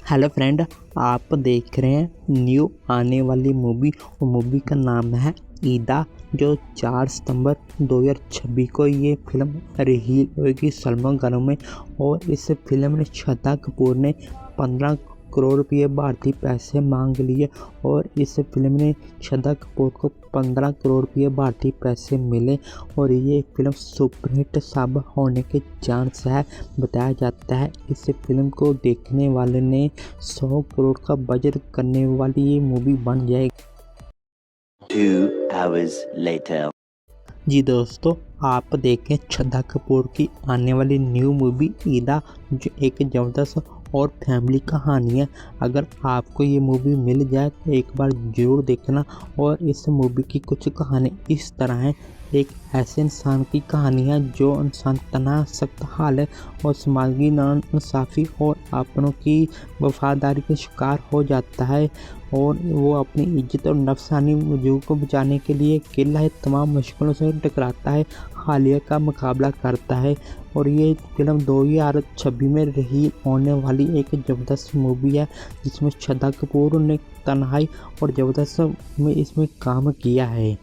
Hello friend, आप देख रहे हैं न्यू आने वाली मूवी और मूवी का नाम है ईदा, जो 4 सितंबर 2026 को ये फिल्म रिलीज होगी सिनेमाघरों में। और इस फिल्म में श्रद्धा कपूर ने 15 करोड़ रुपये भारतीय पैसे मांग लिए और इस फिल्म में श्रद्धा कपूर को 15 करोड़ रुपये भारतीय पैसे मिले और ये फिल्म सुपरहिट साबित होने के चांस है। बताया जाता है इस फिल्म को देखने वाले ने 100 करोड़ का बजट करने वाली ये मूवी बन जाएगी। 2 hours later. जी दोस्तों, आप देखें श्रद्धा कपूर की आने वाली न्यू मूवी ईदा, जो एक ज़बरदस्त और फैमिली कहानी है। अगर आपको ये मूवी मिल जाए तो एक बार ज़रूर देखना। और इस मूवी की कुछ कहानी इस तरह है। एक ऐसे इंसान की कहानी है जो इंसान तनाव सख्त हाल है और समाजी नाइंसाफ़ी और अपनों की वफादारी का शिकार हो जाता है और वो अपनी इज्जत और नफसानी वजूद को बचाने के लिए अकेला तमाम मुश्किलों से टकराता है, हालिया का मुकाबला करता है। और ये फिल्म 2026 में रिलीज होने वाली एक ज़बरदस्त मूवी है जिसमें श्रद्धा कपूर ने तन्हाई और ज़बरदस्त में इसमें काम किया है।